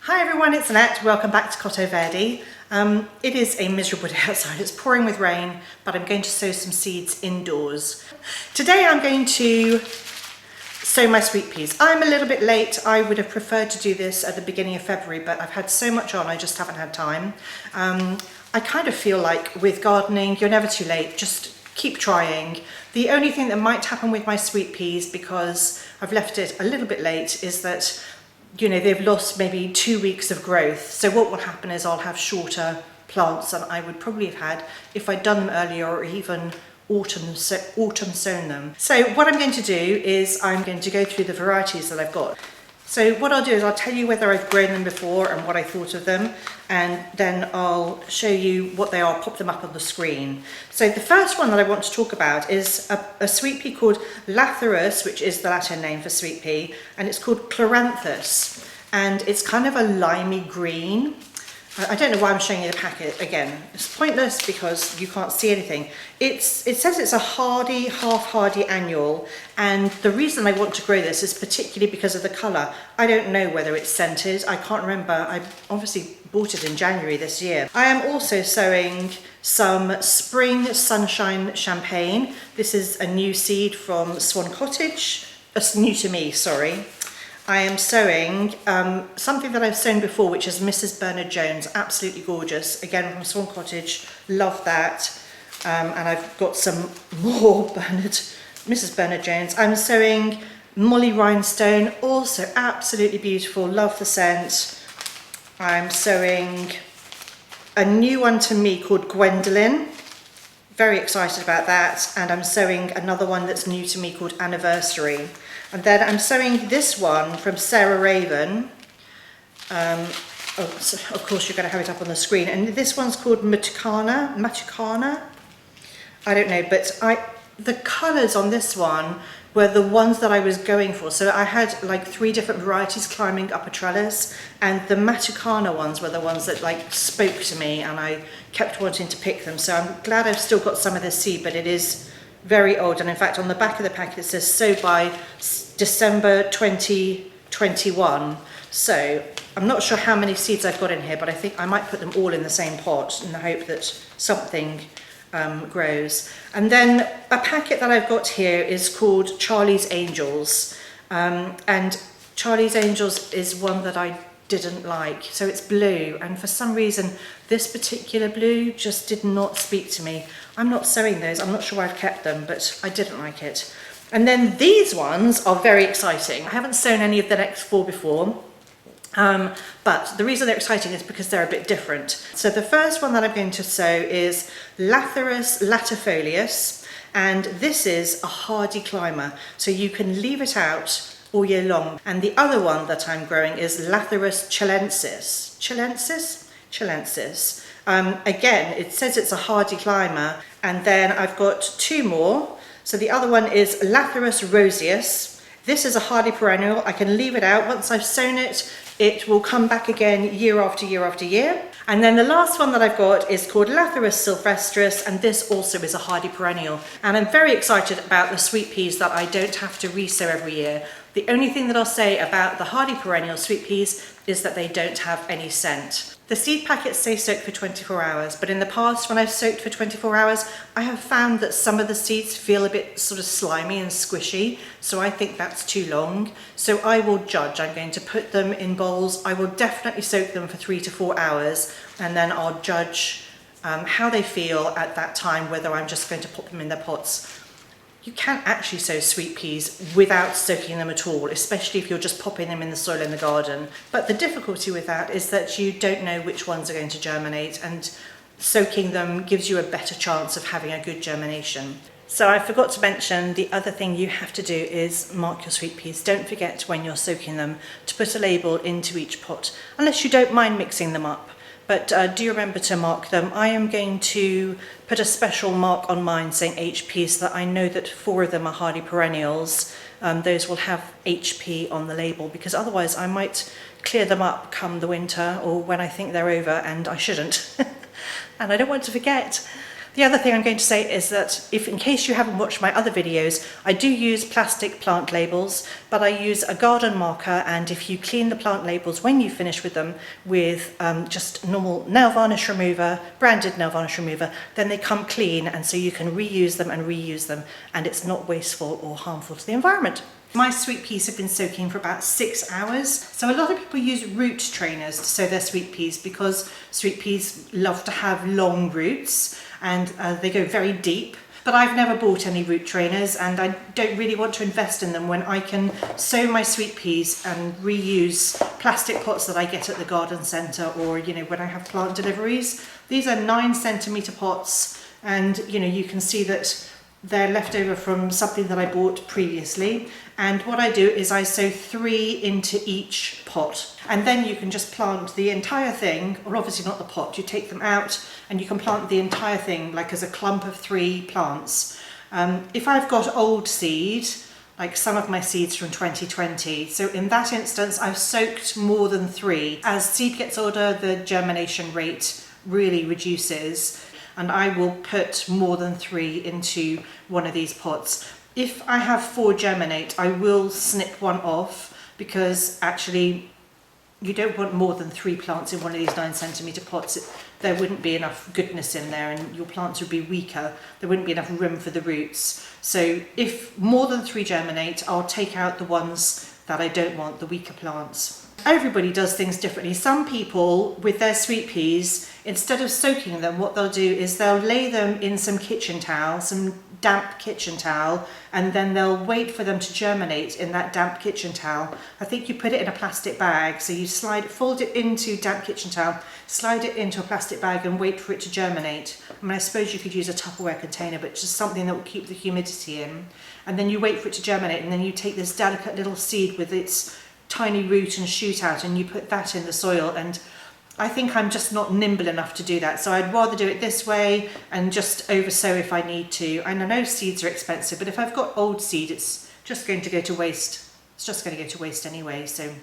Hi everyone, it's Annette. Welcome back to Cotto Verde. It is a miserable day outside. It's pouring with rain, but I'm going to sow some seeds indoors. Today I'm going to sow my sweet peas. I'm a little bit late. I would have preferred to do this at the beginning of February, but I've had so much on, I just haven't had time. I kind of feel like with gardening, you're never too late. Just keep trying. The only thing that might happen with my sweet peas, because I've left it a little bit late, is that they've lost maybe 2 weeks of growth. So what will happen is I'll have shorter plants than I would probably have had if I'd done them earlier or even autumn sown them. So what I'm going to do is I'm going to go through the varieties that I've got. So what I'll do is I'll tell you whether I've grown them before and what I thought of them, and then I'll show you what they are, pop them up on the screen. So the first one that I want to talk about is a sweet pea called Lathyrus, which is the Latin name for sweet pea, and it's called Chloranthus, and it's kind of a limey green. I don't know why I'm showing you the packet again. It's pointless because you can't see anything. It says it's a hardy, half-hardy annual, and the reason I want to grow this is particularly because of the colour. I don't know whether it's scented. I can't remember. I obviously bought it in January this year. I am also sowing some Spring Sunshine Champagne. This is a new seed from Swan Cottage. It's new to me, sorry. I am sowing something that I've sown before, which is Mrs. Bernard Jones, absolutely gorgeous. Again, from Swan Cottage, love that. And I've got some more Mrs. Bernard Jones. I'm sowing Molly Rhinestone, also absolutely beautiful, love the scent. I'm sowing a new one to me called Gwendolyn, very excited about that. And I'm sowing another one that's new to me called Anniversary. And then I'm sowing this one from Sarah Raven. So of course you're going to have it up on the screen. And this one's called Matucana. I don't know, but the colours on this one were the ones that I was going for. So I had like 3 different varieties climbing up a trellis, and the Matucana ones were the ones that like spoke to me, and I kept wanting to pick them. So I'm glad I've still got some of this seed, but it is very old. And in fact, on the back of the packet it says sow by December 2021. So I'm not sure how many seeds I've got in here, but I think I might put them all in the same pot in the hope that something grows. And then a packet that I've got here is called Charlie's Angels, and Charlie's Angels is one that I didn't like. So it's blue, and for some reason this particular blue just did not speak to me. I'm not sowing those. I'm not sure why I've kept them, but I didn't like it. And then these ones are very exciting. I haven't sown any of the next 4 before, but the reason they're exciting is because they're a bit different. So the first one that I'm going to sow is Lathyrus latifolius, and this is a hardy climber, so you can leave it out all year long. And the other one that I'm growing is Lathyrus chilensis. Chilensis. Again, it says it's a hardy climber, and then I've got 2 more. So the other one is Lathyrus roseus. This is a hardy perennial. I can leave it out. Once I've sown it, it will come back again year after year after year. And then the last one that I've got is called Lathyrus sylvestris, and this also is a hardy perennial. And I'm very excited about the sweet peas that I don't have to re-sow every year. The only thing that I'll say about the hardy perennial sweet peas is that they don't have any scent. The seed packets say soak for 24 hours, but in the past when I've soaked for 24 hours, I have found that some of the seeds feel a bit sort of slimy and squishy, so I think that's too long. So I will judge. I'm going to put them in bowls. I will definitely soak them for 3 to 4 hours, and then I'll judge how they feel at that time, whether I'm just going to pop them in their pots. You can actually sow sweet peas without soaking them at all, especially if you're just popping them in the soil in the garden. But the difficulty with that is that you don't know which ones are going to germinate, and soaking them gives you a better chance of having a good germination. So I forgot to mention, the other thing you have to do is mark your sweet peas. Don't forget when you're soaking them to put a label into each pot, unless you don't mind mixing them up. But do remember to mark them. I am going to put a special mark on mine saying HP, so that I know that 4 of them are hardy perennials. Those will have HP on the label, because otherwise I might clear them up come the winter or when I think they're over, and I shouldn't. And I don't want to forget. The other thing I'm going to say is that if, in case you haven't watched my other videos, I do use plastic plant labels, but I use a garden marker, and if you clean the plant labels when you finish with them with just normal nail varnish remover, branded nail varnish remover, then they come clean, and so you can reuse them, and it's not wasteful or harmful to the environment. My sweet peas have been soaking for about 6 hours. So a lot of people use root trainers to sow their sweet peas because sweet peas love to have long roots and they go very deep. But I've never bought any root trainers, and I don't really want to invest in them when I can sow my sweet peas and reuse plastic pots that I get at the garden centre, or when I have plant deliveries. These are 9 centimetre pots, and you can see that they're left over from something that I bought previously. And what I do is I sow 3 into each pot, and then you can just plant the entire thing, or obviously not the pot, you take them out and you can plant the entire thing like as a clump of 3 plants. If I've got old seed, like some of my seeds from 2020, so in that instance I've soaked more than 3. As seed gets older, the germination rate really reduces, and I will put more than 3 into one of these pots. If I have 4 germinate, I will snip one off, because actually you don't want more than 3 plants in one of these 9 centimetre pots. There wouldn't be enough goodness in there and your plants would be weaker. There wouldn't be enough room for the roots. So if more than 3 germinate, I'll take out the ones that I don't want, the weaker plants. Everybody does things differently. Some people, with their sweet peas, instead of soaking them, what they'll do is they'll lay them in some kitchen towel, some damp kitchen towel, and then they'll wait for them to germinate in that damp kitchen towel. I think you put it in a plastic bag, so you fold it into damp kitchen towel, slide it into a plastic bag and wait for it to germinate. I mean, I suppose you could use a Tupperware container, but just something that will keep the humidity in. And then you wait for it to germinate, and then you take this delicate little seed with its tiny root and shoot out, and you put that in the soil. And I think I'm just not nimble enough to do that, so I'd rather do it this way and just oversow if I need to. And I know seeds are expensive, but if I've got old seed, it's just going to go to waste. It's just going to go to waste anyway, so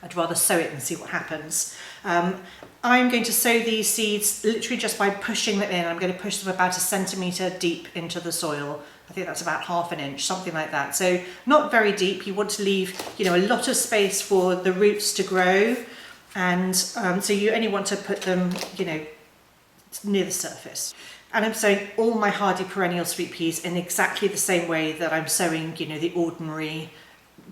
I'd rather sow it and see what happens. I'm going to sow these seeds literally just by pushing them in. I'm going to push them about 1 centimetre deep into the soil. I think that's about 1/2 inch, something like that. So not very deep. You want to leave, a lot of space for the roots to grow. And so you only want to put them, near the surface. And I'm sowing all my hardy perennial sweet peas in exactly the same way that I'm sowing, the ordinary,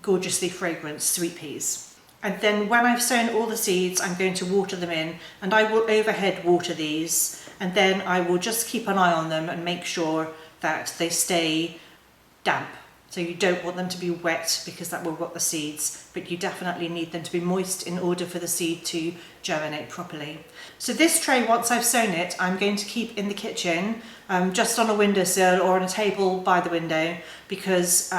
gorgeously fragrant sweet peas. And then when I've sown all the seeds, I'm going to water them in, and I will overhead water these, and then I will just keep an eye on them and make sure that they stay damp. So you don't want them to be wet because that will rot the seeds, but you definitely need them to be moist in order for the seed to germinate properly. So this tray, once I've sown it, I'm going to keep in the kitchen, just on a windowsill or on a table by the window, because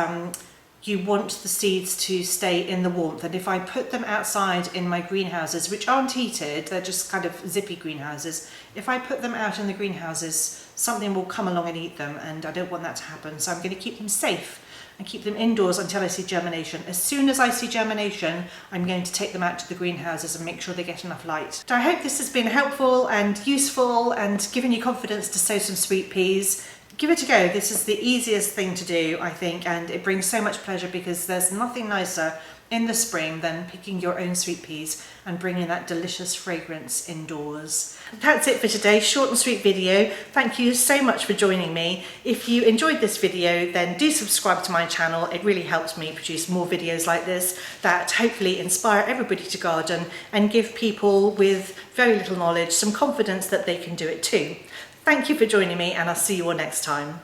you want the seeds to stay in the warmth. And if I put them outside in my greenhouses, which aren't heated, they're just kind of zippy greenhouses, if I put them out in the greenhouses, something will come along and eat them, and I don't want that to happen. So I'm going to keep them safe and keep them indoors until I see germination. As soon as I see germination, I'm going to take them out to the greenhouses and make sure they get enough light. So I hope this has been helpful and useful and given you confidence to sow some sweet peas. Give it a go. This is the easiest thing to do, I think, and it brings so much pleasure, because there's nothing nicer in the spring than picking your own sweet peas and bringing that delicious fragrance indoors. That's it for today. Short and sweet video. Thank you so much for joining me. If you enjoyed this video, then do subscribe to my channel. It really helps me produce more videos like this that hopefully inspire everybody to garden and give people with very little knowledge some confidence that they can do it too. Thank you for joining me, and I'll see you all next time.